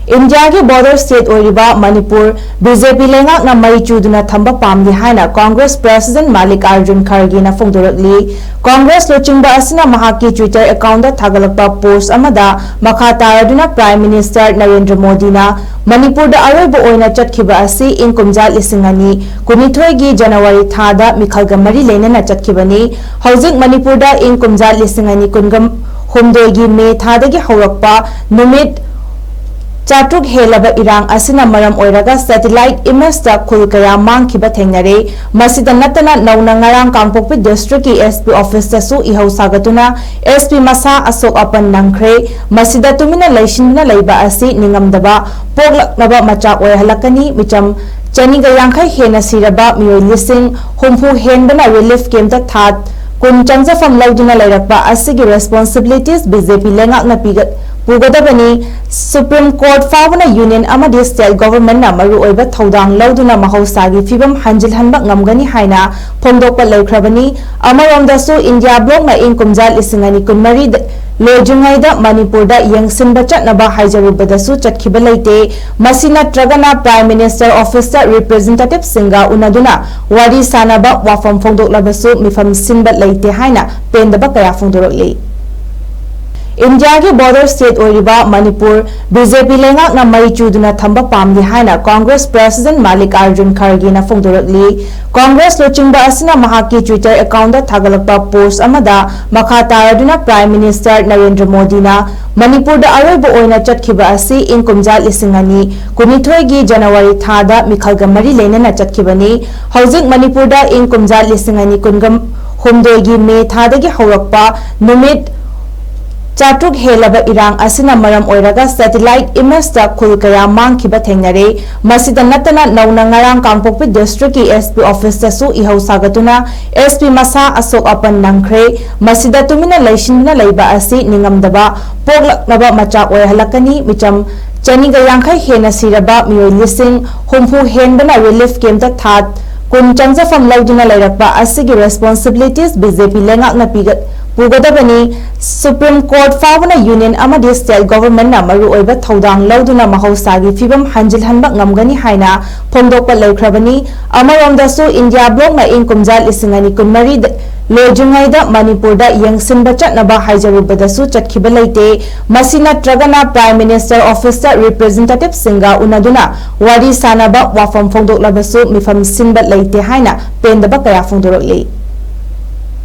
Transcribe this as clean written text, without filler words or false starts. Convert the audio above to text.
India के border state Manipur BJP लेंगाकना मई चूदुना थंबा पामदे हाइना कांग्रेस प्रेसिडेंट मल्लिकार्जुन खड़गे ना फोंदोरकली कांग्रेस लोचिंगबा असना महाकी ट्विटर अकाउंट थागलकपा पोस्ट अमदा मखा तारदुना प्राइम मिनिस्टर नरेंद्र मोदी ना मणिपुर दा अरोइबो ओइना चटखिबा असि इन कुमजा लिसिंगनी कुनिथोयगी जनवरी थादा मिखलगा मरी लेनेना चटखिबनी हौजिक मणिपुर दा इन कुमजा लिसिंगनी कुनगम हुमदोगी मे थादगी हौरकपा नुमित चाटुक हेलब इरांग असिना मरम ओइरगा सैटेलाइट इमेज ता खुल कया मांगखिबा थेंगनरे मसिदा नतना नौना ngarang कांगपोकपि डिस्ट्रिक्ट की एसपी ऑफिस तसु इहौ सागतुना एसपी मसा अशोक अपन नंखरे मसिदा तुमिना लैसिनना लैबा असि निंगमदबा पोगलकनबा मचा ओइहलकनी मिचम चनिगा यांखै हेना सिरबा मियोय लिसिंग हुमफु हेनबना रिलीफ कैंप ता थात कुन चंगजाफम लौदुना लैरकपा असिगी रेस्पोंसिबिलिटीज बीजेपी लेंगाकना पिगत पुगदबनी सुप्रीम कोर्ट फावना यूनियन अमदि स्टेट गवर्नमेंट ना मरु ओइबा थौदांग लौदुना महौसागी फिबम हंजिलहनबा ngamgani हाइना फोंदोकपा लैख्रबनी अमरोमदसु इंडिया ब्लॉक ना इन कुमजा लिसिंगनी कुनमरी लोजुंगाइदा मणिपुर दा यंगसिनबा चटनबा हाइजरुबदसु चटखिबा लैते मसि नत्रगना प्राइम मिनिस्टर ऑफिस दा रिप्रेजेंटेटिव सिंगा उनदुना वारी सानबा वाफम फोंदोकलबसु मिफम सिनबा लैते हाइना पेंदबा कया फोंदोरकले इंडिया के बॉर्डर स्टेट मणिपुर बीजेपी लेंगाकना मई चूदुना थंबा पामदे हाइना कांग्रेस प्रेसिडेंट मल्लिकार्जुन खड़गे ना फोंदोरकली कांग्रेस लोचिंगबा असना महाकी ट्विटर अकाउंट थागलकपा पोस्ट अमदा मखा तारदुना प्राइम मिनिस्टर नरेंद्र मोदी ना मणिपुर दा अरोइबो ओइना चटखिबा असि इन कुमजा लिसिंगनी कुनिथोयगी जनवरी थादा मिखलगा मरी लेनेना चटखिबनी हौजिक मणिपुर दा इन कुमजा लिसिंगनी कुनगम हुमदोगी मे थादगी हौरकपा नुमित चाटुक हेलब इरांग असिना मरम ओइरगा सैटेलाइट इमेज ता खुल कया मांगखिबा थेंगनरे मसिदा नतना नौना ngarang कांगपोकपि डिस्ट्रिक्ट की एसपी ऑफिस तसु इहौ सागतुना एसपी मसा अशोक अपन नंखरे मसिदा तुमिना लैसिनना लैबा असि निंगमदबा पोगलकनबा मचा ओइहलकनी मिचम चनिगा यांखै हेना सिरबा मियोय लिसिंग हुमफु हेनबना रिलीफ कैंप ता थात कुन चंगजाफम लौदुना लैरकपा असिगी रेस्पोंसिबिलिटीज बीजेपी लेंगाकना पिगत पुगदबनी सुप्रीम कोर्ट फावना यूनियन अमदि स्टेट गवर्नमेंट ना मरु ओइबा थौदांग लौदुना महौसागी फिबम हंजिलहनबा ngamgani हाइना फोंदोकपा लैख्रबनी अमरोमदसु इंडिया ब्लॉक ना इन कुमजा लिसिंगनी कुनमरी लोजुंगाइदा मणिपुर दा यंगसिनबा चटनबा हाइजरुबदसु चटखिबा लैते मसि नत्रगना प्राइम मिनिस्टर ऑफिस दा रिप्रेजेंटेटिव सिंगा उनदुना वारी सानबा वाफम फोंदोकलबसु मिफम सिनबा लैते हाइना पेंदबा कया फोंदोरकले।